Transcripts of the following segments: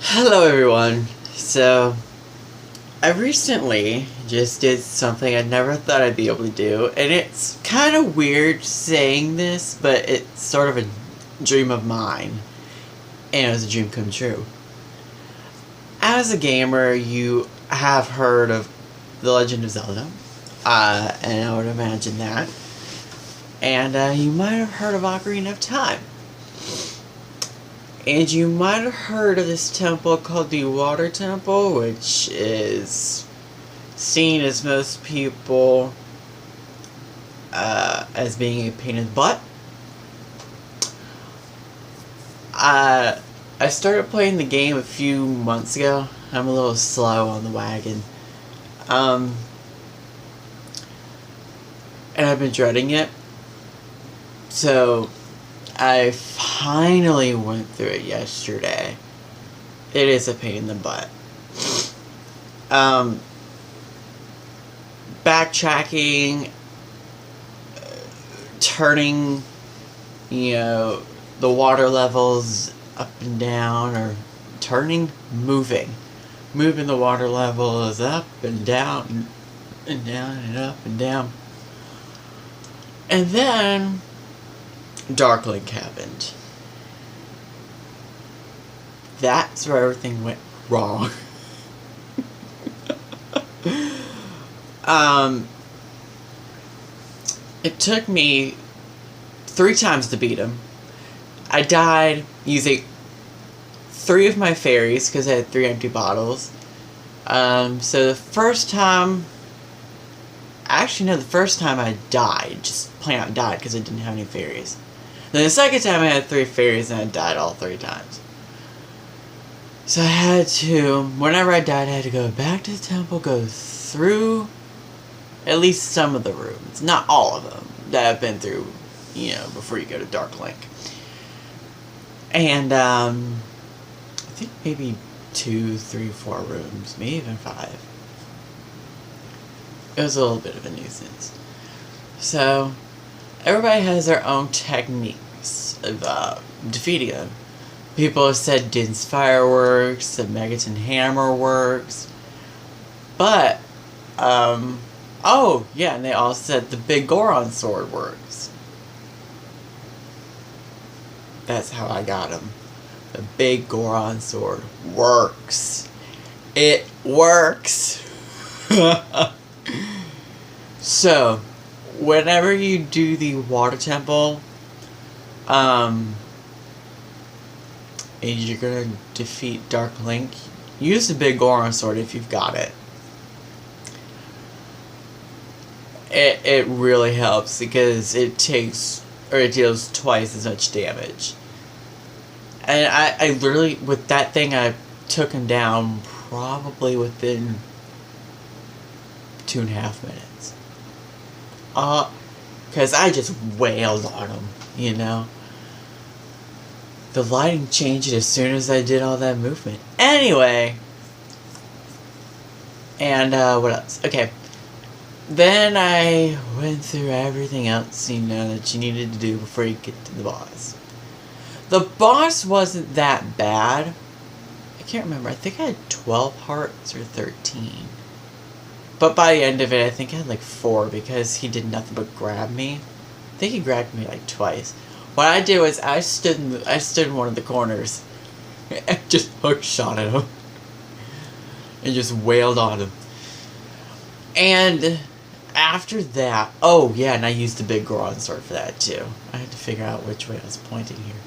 Hello everyone. So, I recently just did something I never thought I'd be able to do, and it's kind of weird saying this, but it's sort of a dream of mine, and it was a dream come true. As a gamer, you have heard of The Legend of Zelda, and I would imagine that, and you might have heard of Ocarina of Time. And you might have heard of this temple called the Water Temple, which is seen as most people as being a pain in the butt. I started playing the game a few months ago. I'm a little slow on the wagon. And I've been dreading it. So I finally went through it yesterday. It is a pain in the butt. Backtracking, turning, the water levels up and down, or moving the water levels up and down, and down, and up and down. And then Dark Link happened. That's where everything went wrong. It took me 3 times to beat him. I died using 3 of my fairies because I had 3 empty bottles. So the first time... Actually, no, the first time I died, just plain out died because I didn't have any fairies. Then the second time I had 3 fairies and I died all 3 times. So I had to, whenever I died, I had to go back to the temple, go through at least some of the rooms. Not all of them that I've been through, before you go to Dark Link. And, I think maybe 2, 3, 4 rooms, maybe even 5. It was a little bit of a nuisance. So, everybody has their own techniques of defeating them. People have said Din's Fireworks, the Megaton Hammer works. But, oh, yeah, and they all said the Big Goron Sword works. That's how I got him. The Big Goron Sword works. It works! So, whenever you do the Water Temple, and you're gonna defeat Dark Link, use the Big Goron Sword if you've got it. It really helps because it deals twice as much damage. And I literally, with that thing, I took him down probably within 2.5 minutes. Because I just wailed on him, The lighting changed as soon as I did all that movement. Anyway. And, what else? Okay. Then I went through everything else, that you needed to do before you get to the boss. The boss wasn't that bad. I can't remember. I think I had 12 hearts or 13. But by the end of it, I think I had like 4 because he did nothing but grab me. I think he grabbed me like twice. What I did was I stood in one of the corners and just hook shot at him and just wailed on him. And after that, oh yeah, and I used the Big Goron Sword for that too. I had to figure out which way I was pointing here.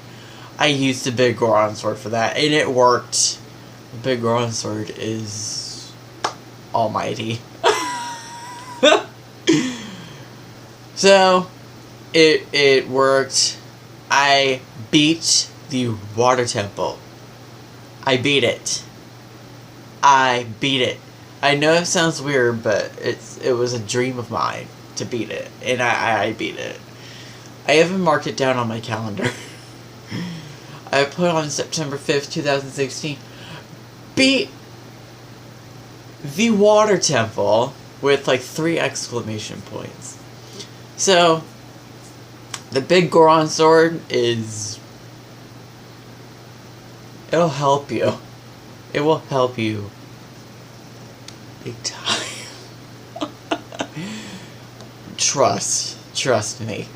I used the Big Goron Sword for that, and it worked. The Big Goron Sword is almighty. So, it worked. I beat the Water Temple. I beat it. I know it sounds weird, but it was a dream of mine to beat it, and I beat it. I even marked it down on my calendar. I put on September 5th, 2016. Beat the Water Temple with like 3 exclamation points. So, the Big Goron Sword it'll help you. It will help you big time. Trust me.